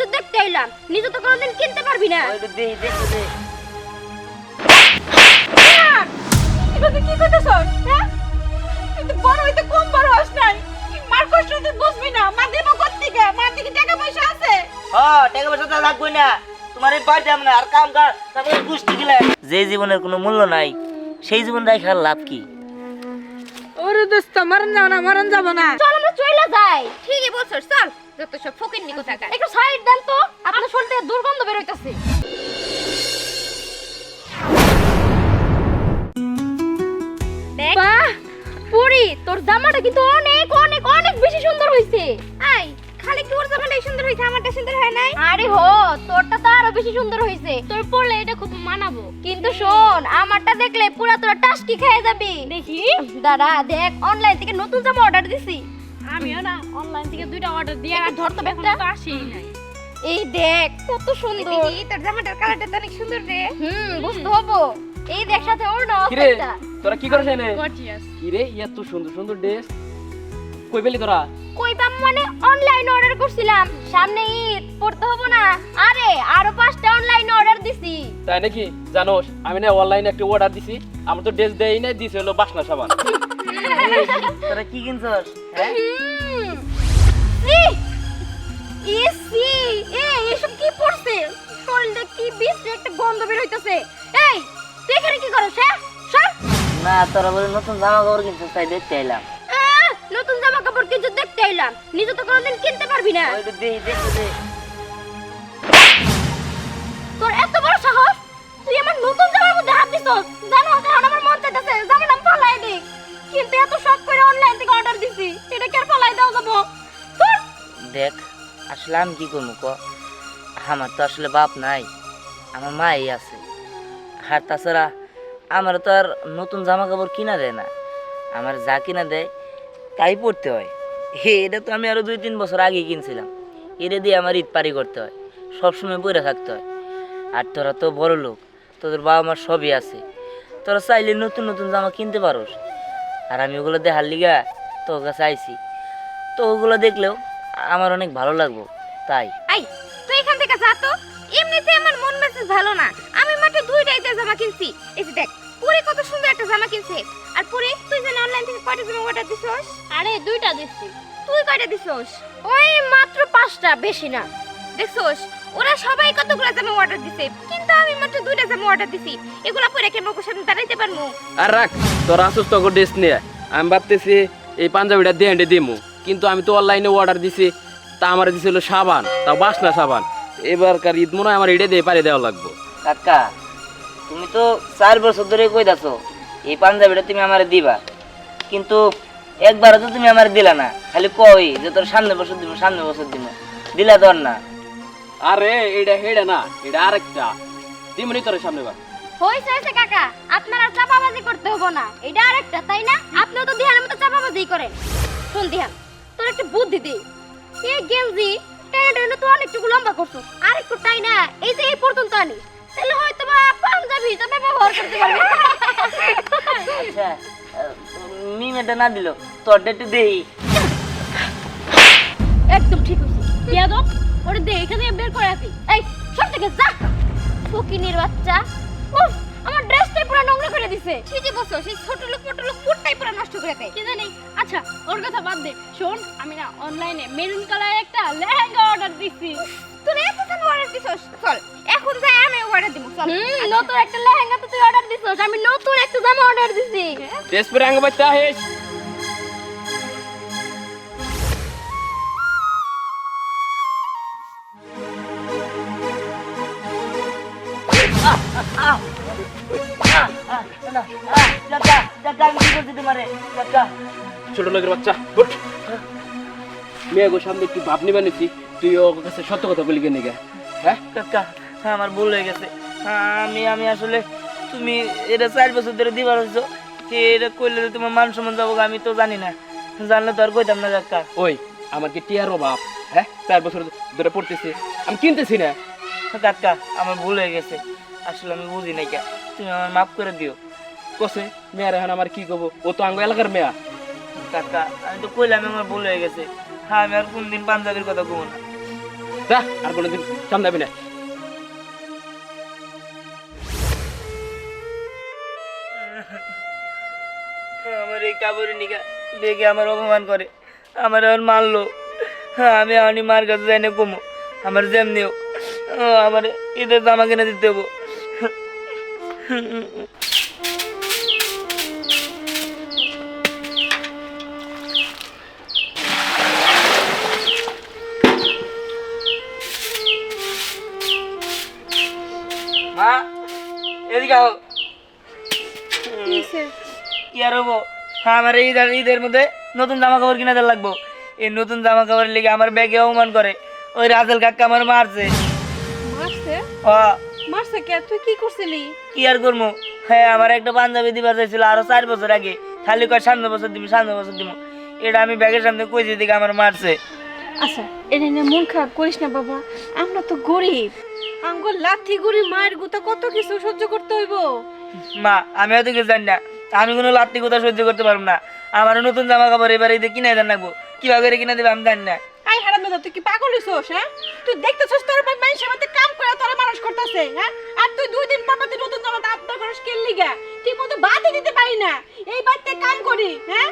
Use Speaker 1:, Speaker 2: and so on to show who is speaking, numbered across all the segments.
Speaker 1: কিছু দেখতে এলাম, নিজে তো কোনোদিন কিনতে পারবি না।
Speaker 2: ওই দে দেখো দে।
Speaker 1: এভাবে কি করতেছস? হ্যাঁ, তুই তো বড় হইতে কম বড় হস নাই। মার কষ্ট তুই বুঝবি না। মা দেব কোত্থেকে? মার দিকে টাকা পয়সা আছে?
Speaker 2: হ্যাঁ, টাকা পয়সা তো লাগবে না। তোমার এই পাইতাম না আর কাম কর তারপরে গুষ্টি গিলা। যে জীবনের কোনো মূল্য নাই সেই জীবন রাখার লাভ কি?
Speaker 3: ওরে দোস্ত মারন যাব না।
Speaker 1: চল আমরা চলে যাই। ঠিকই বলছস, চল। যত সব ফকিন্নি কোথাকার। একটু সাইড দেন তো, আপনার শরীর থেকে দুর্গন্ধ বের হইতাছে। দেখ বাহ, পুরি তোর জামাটা কিন্তু অনেক অনেক অনেক বেশি সুন্দর হইছে। আই খালি তোর জামাটাই সুন্দর হইছে, আমারটা সুন্দর হয় নাই? আরে হো, তোরটা তো আরো বেশি সুন্দর হইছে। তোর পরলে এটা খুব মানাবো। কিন্তু শোন, আমারটা দেখলে পুরা তোরা টাসকি খেয়ে যাবি। দেখি দাঁড়া, দেখ অনলাইন থেকে নতুন জামা অর্ডার দিছি।
Speaker 3: আমিও না অনলাইন থেকে 2টা অর্ডার দিয়ে
Speaker 1: একটু ধর তো ব্যাগটা।
Speaker 3: আসেই নাই।
Speaker 1: এই দেখ কত সুন্দর।
Speaker 4: দেখি তোর জামাটার কালারটা তো অনেক সুন্দর রে।
Speaker 1: বুঝতে হবো। এই দেখ সাথে ওর না
Speaker 5: কিরে তোরা কি করছ এনে?
Speaker 3: গর্জিয়াস।
Speaker 5: কিরে এত সুন্দর সুন্দর ড্রেস কই পেলি তোরা?
Speaker 1: কই পাম মানে অনলাইন অর্ডার করছিলাম, সামনে ঈদ, পড়তে হবো না। আরে আরো 5টা অনলাইন অর্ডার দিছি।
Speaker 5: তাই নাকি? জানোস আমি না অনলাইনে একটা অর্ডার দিছি, আমার তো ড্রেস দেই নাই, দিছে হলো বাসনা সাবান।
Speaker 2: তোরা কি কিনছস? হ্যাঁ
Speaker 1: এসব কি পড়ছে? শরীরে কি বিশ্রী একটা গন্ধ বের হইতাছে। এই তুই এখানে কি করছ? হ্যাঁ সর।
Speaker 2: না, তোরা বলে নতুন জামা কাপড় কিনছস তাই দেখতে এলাম।
Speaker 1: নতুন জামা কাপড় কিছু দেখতে এলাম, নিজে তো কোনোদিন কিনতে পারবি না।
Speaker 2: ওই দে দেখো দে।
Speaker 1: তোর এত বড় সাহস, তুই আমার নতুন জামার মধ্যে হাত দিছস। জানো এখন আমার মন চাইতেছে জামাটা আমি ফালাই দিই, কিন্তু এত শখ করে অনলাইন থেকে অর্ডার দিছি, এটা কি আর ফালাই দাও যাবো? তোর
Speaker 2: দেখ আসলে আমি কি করবো ক? আমার তো আসলে বাপ নাই, আমার মাই আছে। আর তাছাড়া আমার তো আর নতুন জামা কাপড় কিনা দেয় না, আমার যা কিনা দেয় তাই পড়তে হয়। এটা তো আমি আরো 2-3 বছর আগে কিনছিলাম, এটা দিয়ে আমার ঈদ পারি করতে হয়, সবসময় পরে থাকতে হয়। আর তোরা তো বড় লোক, তোদের বাবা মার সবই আছে, তোরা চাইলে নতুন নতুন জামা কিনতে পারোস। আর আমি ওগুলো দেখার লিগা তোর কাছে আইছি, তো ওগুলো দেখলেও আমার অনেক ভালো লাগবো তাই।
Speaker 4: আই তুই এখান থেকে যা তো। এমনিতে আমার মন মেজাজ ভালো না। আমি মাত্র 2টাই জামা কিনছি। এই যে দেখ পুরি কত সুন্দর একটা জামা কিনছে। আর পুরি তুই জানি অনলাইন থেকে কয়টা জামা অর্ডার দিছস?
Speaker 1: আরে 2টা দিছি।
Speaker 4: তুই কয়টা দিছস?
Speaker 1: ওই মাত্র 5টা, বেশি না।
Speaker 4: দেখছস ওরা সবাই কতগুলো জামা অর্ডার দিছে, কিন্তু আমি মাত্র 2টা জামা অর্ডার দিছি। এগুলা পরে কি মুখের সামনে দাঁড়াইতে পারমু?
Speaker 5: আর রাখ তোরা আসুস তো ড্রেস নিয়ে। আমি ভাবতেছি এই পাঞ্জাবিটা দিয়ে এনে দিমু, কিন্তু আমি তো অনলাইনে অর্ডার দিছি, তা আমার দিছিল সাবান, তাও বাসনা সাবান। এবারকার ঈদ মনে হয় আমার এটা দিয়ে পারি দেওয়া লাগবো।
Speaker 2: কাকা তুমি তো 4 বছর ধরে কইতাছো এই পাঞ্জাবিটা তুমি আমারে দিবা, কিন্তু একবারও তো তুমি আমারে দিলা না, খালি কই যে তোর সামনে বছর দিব সামনে বছর দিব, দিলা তোর না।
Speaker 5: আরে এটা হেডা না, এটা আরেকটা দিমনি তোর সামনে বার।
Speaker 1: হইছে কাকা, আপনার আর চাপাবাজি করতে হবো না। এটা আরেকটা, তাই না? আপনিও তো দিহানের মতো চাপাবাজি করেন। শুন দিহান, তোর একটা বুদ্ধি দিই। এই গেঞ্জি টাইনা তো অনেকটুকু লম্বা করছো, আর একটু টাইনা এই যে এই পর্যন্ত আনি, তাহলে হয়তো বা পাঞ্জাবি হিসাবে ব্যবহার করতে পারবে।
Speaker 2: আচ্ছা মিমেটা না দিল তোরটা একটু দেই।
Speaker 1: একদম ঠিক হইছে। বিয়াদব, ওরে দে এখানে বের করে রাখি। এই সব থেকে যা, ফকিনীর বাচ্চা। উফ, আমার ড্রেসটাই পুরো নোংরা করে দিছে।
Speaker 4: ঠিকই বলছো, সেই ছোট লোক পুরোটাই পুরো নষ্ট করে দেয়।
Speaker 3: কি জানি। আচ্ছা ওর কথা বাদ দে, শোন আমি না অনলাইনে মেরুন কালার একটা লেহেঙ্গা অর্ডার দিছি।
Speaker 4: তুই এত জামা অর্ডার দিছস? চল এখন যাই আমি অর্ডার দিব। চল
Speaker 1: নতুন একটা লেহেঙ্গা তো তুই অর্ডার দিছস, আমি নতুন একটা জামা অর্ডার দিছি।
Speaker 5: ড্রেস পরে আঙ্গ বাচ্চা হেস। ছোট লোকের বাচ্চা উঠ। মেয়ে গো সামনে একটু ভাব নিবা নিছি, তুই ওর কাছে সত্য কথা বলি কেন গা? হ্যাঁ
Speaker 2: কাকা আমার ভুল হয়ে গেছে। আমি আসলে তুমি এটা 4 বছর ধরে দিবার হইছো, এটা কইলে যে তোমার মান সম্মান যাবো আমি তো জানি না, জানলে তো আর কইতাম না কাকা।
Speaker 5: ওই আমার কি টিয়ার অভাব? হ্যাঁ 4 বছর ধরে পড়তেছি, আমি কিনতেছি না।
Speaker 2: কাকা আমার ভুল হয়ে গেছে, আসলে আমি বুঝি নাই কা, তুমি আমার মাফ করে দিও।
Speaker 5: কসে মেয়ের এখন আমার কি কব, ও তো আঙ্গ এলাকার মেয়া।
Speaker 2: কাকা আমি তো কইলাম আমার ভুল হয়ে গেছে, হ্যাঁ আমি আর কোনদিন পাঞ্জাবির কথা কব না।
Speaker 5: যা আর কোনোদিন সামনে যাবি না।
Speaker 2: আমার এই কাপড়ের নিকা দেখে আমার অপমান করে, আমার এখন মারলো। হ্যাঁ, আমি এখনই মার কাছে যাই না কমো, আমার যেমনি হোক আমার ঈদের জামা কিনে দিতে হবো। মা এদিকে আও। কি আর হবো, হ্যাঁ আমার ঈদের মধ্যে নতুন জামা কাপড় কিনে দেওয়া লাগবো। এই নতুন জামা কাপড়ের লেগে আমার ব্যাগে অপমান করে ওই রাজেল কাকা আমার মারছে।
Speaker 3: মারছে?
Speaker 2: হ্যাঁ,
Speaker 3: মারছে কে? তুই কি করছিলি?
Speaker 2: কি আর করবো, হ্যাঁ আমার একটা পাঞ্জাবি দিবার চাইছিল আরো 4 বছর আগে, খালি কয় সামনে বছর দিব সামনে বছর দিব, এটা আমি ব্যাগের সামনে কইছি দিকে আমার মারছে।
Speaker 3: আচ্ছা এটা নিয়ে মন খারাপ করিস না বাবা, আমরা তো গরিব, আঙ্গুল লাথি গুড়ি মায়ের গুতা কত কিছু সহ্য করতে হইব।
Speaker 2: মা আমি হয়তো কিছু জানি না, আমি কোনো লাত্তি কথা সহ্য করতে পারবো না। আমার নতুন জামা কাপড় এবার ঈদে কিনে দেন রাখবো, কিভাবে করে কিনে দেবে আমি জানি না।
Speaker 3: আই হারাম দাদা, তুই কি পাগল হইছস? হ্যাঁ, তুই দেখতেছস তোর ভাই মানুষের মধ্যে কাম করে তোর মানুষ করতেছে, হ্যাঁ, আর তুই 2 দিন পর তুই নতুন জামা আবদার করিস কেন লিগা? ঠিক মতো ভাতই দিতে পারি না, এই বাড়িতে কাম করি, হ্যাঁ,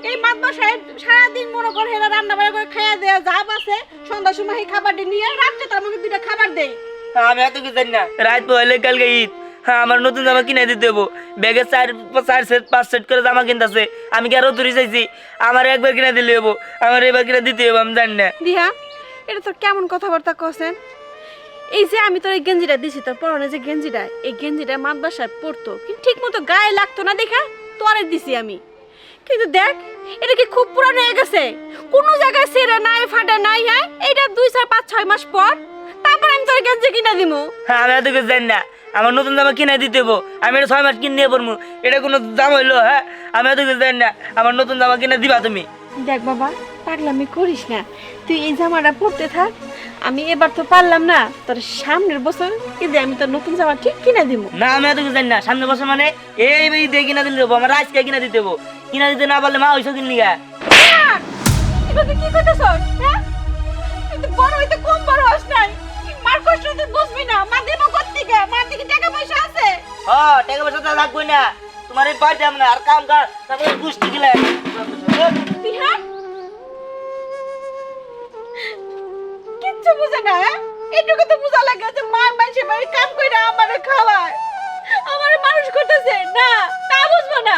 Speaker 3: এই মাতবা সাহেব সারাদিন মনে করে হেরা রান্না বাড়া করে খাইয়া দেয়া যাব আছে, সন্ধ্যার সময় এই খাবারটি নিয়ে রাত্রে তার আমাকে 2টা খাবার দেয়।
Speaker 2: আমি এত কিছু জানি না, রাত পহলে কালকে ঈদ, হ্যাঁ আমার নতুন জামা কিনে দিতে হবো। ব্যাগে 4 সেট 5 সেট করে জামা কিনতেছে, আমি কি আরো ধরে চাইছি? আমার একবার কিনে দিলে হবো, আমার এবার কিনে দিতে হবো আমি জানি না।
Speaker 3: দিহা, এটা তোর কেমন কথাবার্তা কছেন? এই যে আমি তোর এই গেঞ্জিটা দিছি, তোর পরনে যে গেঞ্জিটা, এই গেঞ্জিটা মাতবা সাহেব পরতো, কিন্তু ঠিক মতো গায়ে লাগতো না দেখা তোরে দিছি আমি। কিন্তু দেখ এটা কি খুব পুরানো হয়ে গেছে, কোনো জায়গায় ছেঁড়া নাই ফাটা নাই। হ্যাঁ, এইটা 2 4 5 6 মাস পর তারপর আমি তোর গেঞ্জি কিনা দিমু।
Speaker 2: হ্যাঁ আমি এত কিছু জানি না, আমার নতুন জামা কিনে দিতে হবো, আমি এটা 6 মাস কিনে নিয়ে পড়বো, এটা কোনো দাম হইলো? হ্যাঁ আমি এত কিছু জানি না, আমার নতুন জামা কিনে দিবা তুমি।
Speaker 3: দেখ বাবা, পাগলামি করিস না, তুই এই জামাটা পরতে থাক, আমি এবার তো পারলাম না, তোর সামনের বছর ঈদে আমি তোর নতুন জামা ঠিক কিনা দিব।
Speaker 2: না আমি এত কিছু জানি না, সামনে বছর মানে এই ঈদে কিনা দিলে হবো, আমার আজকে কিনা দিতে হবো, কিনা দিতে না পারলে মা ওইসব কিনলি গা।
Speaker 3: এটা তুই কি করতেছস? হ্যাঁ, তুই তো বড় হইতে কম বড় হস নাই, মার কষ্ট তুই বুঝবি না, মা দেব কোত্থেকে? মার দিকে টাকা পয়সা আছে?
Speaker 2: হ্যাঁ টাকা পয়সা তো লাগবে না, তোমার এই পার্টি না আর কাম কাজ তারপরে গুষ্টি গিলা।
Speaker 3: বিহার কিচ্ছু বুঝে না, হ্যাঁ, এটুকু তো বুঝা লাগে যে মা মানুষের বাড়ি কাম কইরা আমারে খাওয়ায়, আমারে মানুষ করতেছে না, তা বুঝবো না।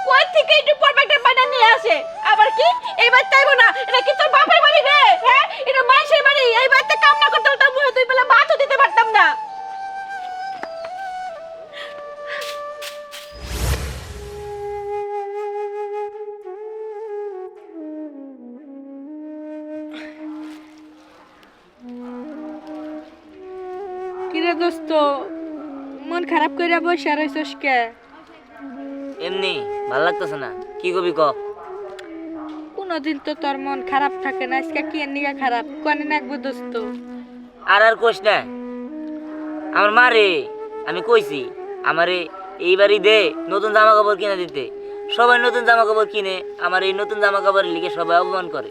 Speaker 3: কই থেকে একটু পারফেক্ট বানা নিয়ে আসে, আবার কি এই বাড়ি তাইবো না? এটা কি তোর বাপের বাড়ি রে? হ্যাঁ, এটা মানুষের বাড়ি, এই বাড়িতে কাম না করতে হতো মুহে তুই বেলা ভাতও দিতে পারতাম না। কিরে দোস্ত, মন খারাপ কইরা বসে রইছস কে?
Speaker 2: এমনি ভালো লাগতেছে না, কি কবি ক?
Speaker 3: কোনদিন তো তোর মন খারাপ থাকে না, আজকে কি নিগা খারাপ কোনে নাকবো দোস্ত?
Speaker 2: আর কোশ না, আমার মা রে আমি কইছি আমারে এইবারই দে নতুন জামা কাপড় কিনে দিতে। সবাই নতুন জামা কাপড় কিনে, আমার এই নতুন জামা কাপড়ের লিগে সবাই অপমান করে।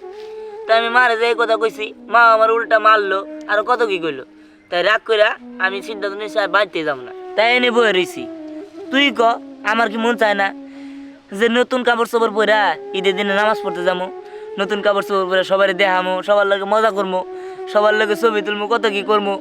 Speaker 2: তাই আমি মারে যে কথা কইছি, মা আমার উল্টা মারলো আর কত কি কইলো। তাই রাগ কইরা আমি সিদ্ধান্ত নিয়েছি আর বাড়িতে যাব না, তাই এনে বয়ে রইছি। তুই ক, আমার কি মন চায় না যে নতুন কাপড় চোপড় পরা ঈদের দিনে নামাজ পড়তে যাবো, নতুন কাপড় চোপড় পরে সবাই দেখামো, সবার লগে মজা করবো, সবার লগে ছবি তুলবো, কত কি করবো।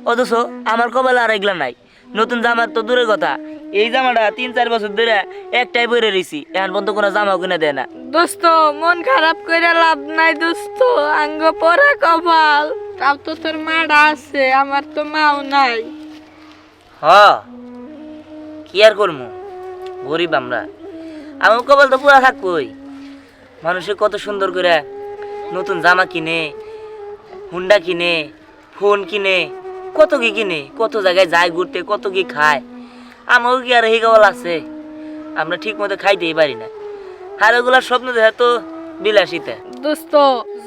Speaker 2: অথচ আমার কপালে আর এগুলা নাই। নতুন জামার তো দূরের কথা, এই জামাটা 3 4 বছর ধরে একটাই পরে রইছি, এখন পর্যন্ত কোনো জামাও কিনে দেয় না।
Speaker 3: দোস্ত মন খারাপ কইরা লাভ নাই দোস্ত, আঙ্গ পরা কপাল, তাও তো তোর মাটা আছে, আমার তো মাও নাই।
Speaker 2: হ কি আর করবো, গরিব আমরা, আমার কপাল তো পুরা থাকবই। মানুষে কত সুন্দর করে নতুন জামা কিনে, হুন্ডা কিনে, ফোন কিনে, কত কি কিনে, কত জায়গায় যায় ঘুরতে, কত কি খায়। আমারও কি আর এই কপাল আছে? আমরা ঠিক মতো খাইতেই পারি না, আর ওগুলার স্বপ্ন দেখা তো বিলাসিতা।
Speaker 3: দোস্ত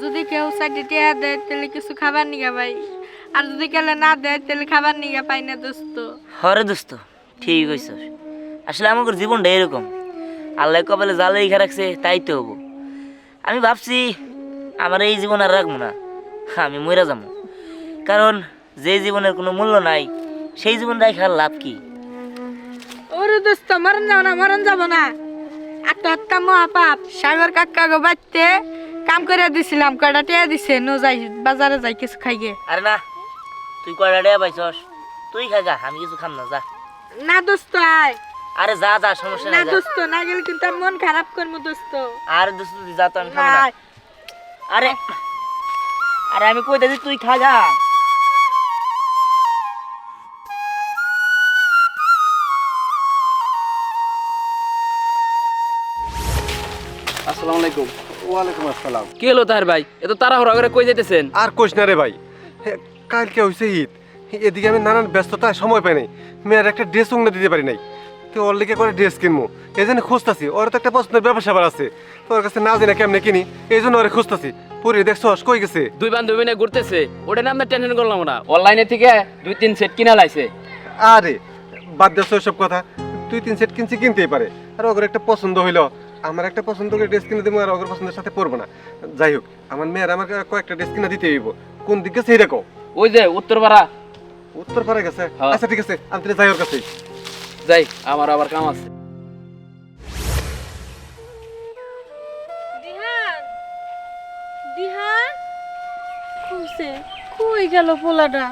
Speaker 3: যদি কেউ সাইডে টিয়া দেয় তাহলে কিছু খাবার নিগা ভাই, আর যদি কেউ না দেয় তাহলে খাবার নিগা পাই না দোস্ত।
Speaker 2: হরে দোস্ত ঠিক কইছ, আসলে আমার জীবনটা এরকম, আল্লাহ কপালে জালে রেখে রাখছে তাই তো হবো। আমি ভাবছি আমার এই জীবন আর রাখবো না, আমি মরে যাবো। কারণ যে জীবনের কোনো মূল্য নাই সেই জীবন রাখার লাভ কি?
Speaker 3: ওরে দোস্ত মরণ যাব না আত্মহত্যা মহাপাপ। সাগর কাকা গো বাচ্চে কাম করে দিছিলাম, কয়টা টিয়া দিছে, নো যাই বাজারে যাই কিছু খাই গে।
Speaker 2: আরে না, তুই কয়টা টাকা পাইছস? তুই খা যা, আমি কিছু খাম না, যা।
Speaker 3: না দোস্ত আয়।
Speaker 2: আরে যা যা, সমস্যা
Speaker 3: না
Speaker 2: নাই, যা।
Speaker 3: দোস্ত না গেলে কিন্তু আমি মন খারাপ করবো দোস্ত।
Speaker 2: আরে দোস্ত তুই যা তো, আমি খাবো না।
Speaker 3: না।
Speaker 2: আরে আরে আমি কইতাছি তুই খা যা।
Speaker 5: আসসালামু আলাইকুম।
Speaker 6: ওয়ালাইকুম আসসালাম।
Speaker 5: কি হলো তাহের ভাই, এত তাড়াহুড়া করে কই যাইতেছেন?
Speaker 6: আর কোশ না রে ভাই, কালকে হয়েছে ঈদ, এদিকে আমি নানান ব্যস্ততায় সময় পাই নাই, মেয়ের একটা ড্রেস উংনা দিতে পারি নাই। তো ওর লিগে করে ড্রেস কিনবো, এই জন্য খুঁজতাছি। ওর তো একটা পছন্দের ব্যবসা আছে, তোর কাছে না জানি কেমনে কিনি, এই জন্য ওরে খুঁজতাছি। পুরি দেখছো কই গেছে?
Speaker 5: দুই বান্ধবী নিয়ে ঘুরতেছে, ওটা না আমরা টেনশন করলাম না। অনলাইনে থেকে 2-3 সেট কিনা লাইছে।
Speaker 6: আরে বাদ দেছো এসব কথা, 2-3 সেট কিনতেই পারে। আর ওর একটা পছন্দ হইলো, আমার একটা পছন্দ করে ড্রেস কিনে দেবো, আর ওর পছন্দের সাথে পরবো না। যাই হোক, আমার মেয়ের আমার কয়েকটা ড্রেস কিনে দিতে হইব। কোন দিক গেছে এটা কও।
Speaker 5: ওই যে উত্তরপাড়া।
Speaker 6: উত্তর পাড়া গেছে?
Speaker 5: হ্যাঁ।
Speaker 6: আচ্ছা ঠিক আছে, আমি তাহলে যাই ওর কাছে।
Speaker 5: যাই, আমার আবার কাম আছে।
Speaker 3: দিহান দিহান কইছে কই গেল পোলাটা?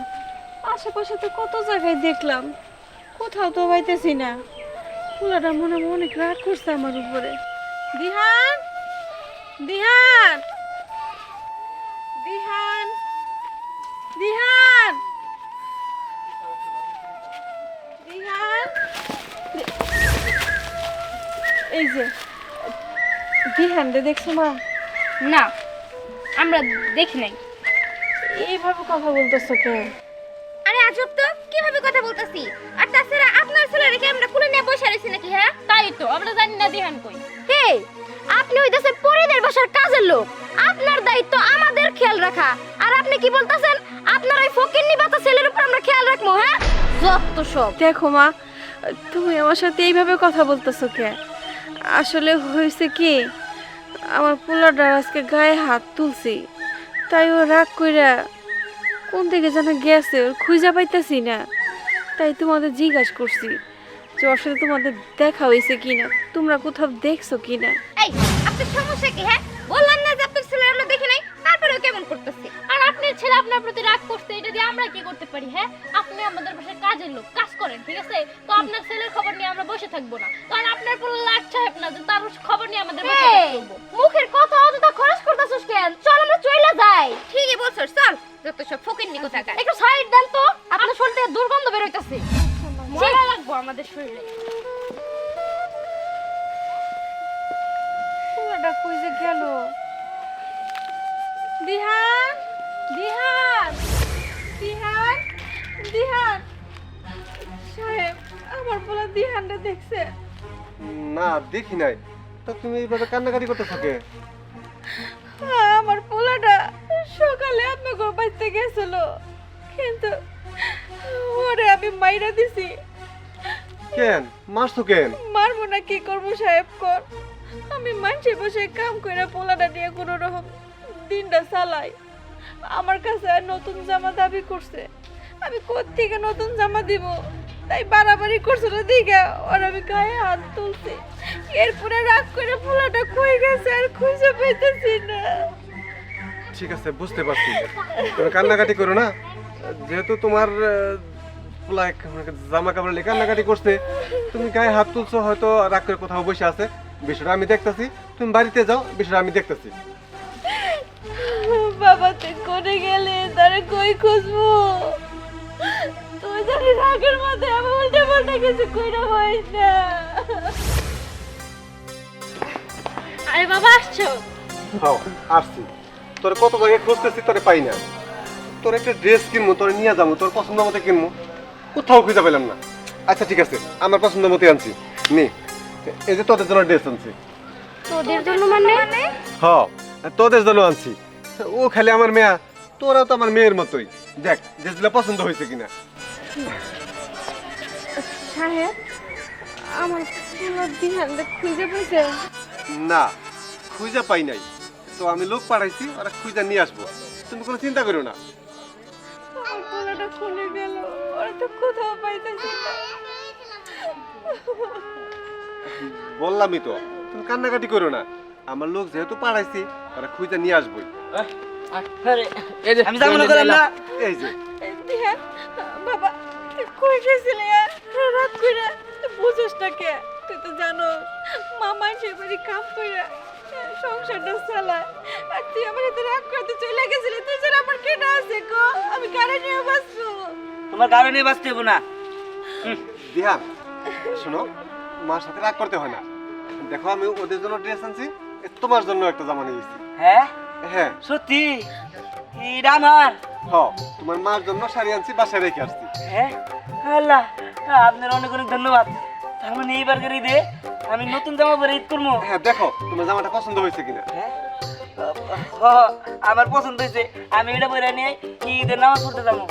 Speaker 3: আশেপাশে তো কত জায়গায় দেখলাম, কোথাও তো পাইতেছি না। পোলাটা মনে মনে অনেক রাগ করছে আমার উপরে। দিহান দিহান দিহান দিহান দিহান এই যে দিহান রে দেখছো মা?
Speaker 1: না, আমরা দেখি নাই।
Speaker 3: এইভাবে কথা বলতেছো কেন?
Speaker 4: আরে আজব তো, কিভাবে কথা বলতাছি? আর তাছাড়া আপনার ছেলে রেখে আমরা কুলে নিয়ে বসে রইছি নাকি? হ্যাঁ
Speaker 1: তাই তো, আমরা জানি না দিহান কই।
Speaker 4: হে, আপনি হইতাছে পরিদের বাসার কাজের লোক, আপনার দায়িত্ব আমাদের খেয়াল রাখা। আর আপনি কি বলতাছেন আপনার ওই ফকিন্নি বাচ্চা ছেলের উপর আমরা খেয়াল রাখবো? হ্যাঁ, যত সব।
Speaker 3: দেখো মা, তুমি আমার সাথে এইভাবে কথা বলতেছো কে? আসলে হয়েছে কি, আমার পোলাটার আজকে গায়ে হাত তুলছি, তাই ও রাগ কইরা কোন দিকে যেন গেছে, ওর খুঁজা পাইতেছি না। তাই তোমাদের জিজ্ঞাসা করছি যে ওর সাথে তোমাদের দেখা হয়েছে কিনা, তোমরা কোথাও দেখছো কিনা।
Speaker 4: এই, আপনার সমস্যা কি? হ্যাঁ, বললাম না যে আপনার ছেলে আমরা দেখি নাই, তারপরেও কেমন করতেছে?
Speaker 1: আর আপনার ছেলে আপনার প্রতি রাগ করছে, এটা দিয়ে আমরা কি করতে পারি? হ্যাঁ, আপনি আমাদের বাসায় কাজের লোক, কাজ করেন, ঠিক আছে? তো আপনার ছেলের খবর নিয়ে আমরা বসে থাকবো না। কারণ আপনার পুরো লাট সাহেব না যে তার খবর নিয়ে আমাদের বাসায়
Speaker 4: এই,
Speaker 1: থাকবো।
Speaker 4: মুখের কথা অতটা খরচ করতেছস কেন? চল আমরা চইলা যাই। ঠিকই বলছস, চল। যত সব ফকিন্নি কোথাকার।
Speaker 1: একটু সাইড দেন তো, আপনার শরীর থেকে দুর্গন্ধ বের হইতাছে। ময়লা লাগবো আমাদের শরীরে।
Speaker 3: পোলাটা কই যে গেল? দিহান দিহান দিহান দিহান সাহেব, আমার পোলা দিহানটা দেখছে?
Speaker 6: না দেখি নাই। তো তুমি এইভাবে কান্নাকাটি করতেছো কে?
Speaker 3: আমার পোলাটা সকালে আপনাকে বাড়িতে গেছিল, কিন্তু ওরে আমি মাইরা দিছি।
Speaker 6: কেন মারছো কেন?
Speaker 3: মারবো না, কি করবো সাহেব কর? আমি মানসে বসে কাম করে পোলাটা নিয়ে কোনো রকম দিনটা চালাই। আমার কাছে আর নতুন জামা দাবি করছে, আমি কোত্থেকে নতুন জামা দিব? তাই বাড়াবাড়ি করছিল দিকে ওর আমি গায়ে হাত তুলছি। এরপরে রাগ করে পোলাটা কই গেছে আর খুঁজে পাইতেছি না।
Speaker 6: ঠিক আছে, বুঝতে পারছি। তুমি কান্নাকাটি করো না, যেহেতু তোমার পোলা জামা কাপড় লেগে কান্নাকাটি করছে, তুমি গায়ে হাত তুলছো, হয়তো রাগ করে কোথাও বসে আছে। বিষয়টা আমি দেখতেছি, তুমি বাড়িতে যাও, বিষয়টা আমি দেখতেছি।
Speaker 3: বাবা তুই কোনে গেলে, তারে কই খুঁজবো? তুই জানি রাগের মধ্যে আমি উল্টে পাল্টে কিছু কইরা হইস না।
Speaker 1: আরে বাবা, আসছো?
Speaker 6: হ্যাঁ আসছি। তোর কত জায়গায় খুঁজতেছি, তোরে পাই না। তোর একটা ড্রেস কিনবো, তোর নিয়ে যাবো, তোর পছন্দ মতো কিনবো, কোথাও খুঁজে পেলাম না। আচ্ছা ঠিক আছে, আমার পছন্দ মতো আনছি, নে এই যে তোদের জন্য ড্রেস আনছি।
Speaker 1: তোদের জন্য মানে?
Speaker 6: হ্যাঁ তোদের জন্য আনছি। ও খালি আমার মেয়া, তোরাও তো আমার মেয়ের মতোই। দেখ ড্রেসগুলো পছন্দ হয়েছে কিনা।
Speaker 3: সাহেব, আমার পোলা দিহানটা খুঁজে পাইছে?
Speaker 6: না খুঁজে পাই নাই, তো আমি লোক পাঠাইছি, ওরা খুঁজে নিয়ে আসবো, তুমি কোনো চিন্তা করো না।
Speaker 3: ওর পোলাটা খুলে গেল, ওরা তো কোথাও পাইতেছি না।
Speaker 6: বললামই তো, তুমি কান্নাকাটি করো না। আমার লোক যেহেতু পাঠাইছি, তারা খুঁজে নিয়ে আসবোই।
Speaker 2: আরে
Speaker 5: এই যে
Speaker 2: আমি যাবো না করলাম না।
Speaker 6: এই যে
Speaker 3: দিহান, বাবা তুই কই গেছিলি? রাত কইরা তুই বুঝোস না কে? তুই তো জানো মামা সে বাড়ি কাম কইরা সংসারটা চালায়, আর তুই আমার এত রাগ করতে চলে গেছিলি। তুই যেন আমার কেনা আছে গো, আমি গাড়ি নিয়ে বাঁচবো।
Speaker 2: তোমার গাড়ি নিয়ে বাঁচতে হবো না।
Speaker 6: দিহান, শোনো, মার সাথে রাগ করতে হয় না। দেখো আমি ওদের জন্য ড্রেস আনছি, তোমার জন্য একটা জামা নিয়ে এসেছি।
Speaker 2: হ্যাঁ
Speaker 6: হ্যাঁ
Speaker 2: সত্যি? এটা আমার?
Speaker 6: হ, তোমার মার জন্য শাড়ি আনছি, বাসায় রেখে আসছি।
Speaker 2: হ্যাঁ আল্লাহ, আপনার অনেক অনেক ধন্যবাদ। তার মানে এইবার করে ঈদে আমি নতুন জামা পরে ঈদ করবো।
Speaker 6: হ্যাঁ, দেখো তোমার জামাটা পছন্দ হয়েছে কিনা।
Speaker 2: হ্যাঁ আমার পছন্দ হয়েছে। আমি এটা পরে নিয়ে ঈদের নামাজ পড়তে যাবো।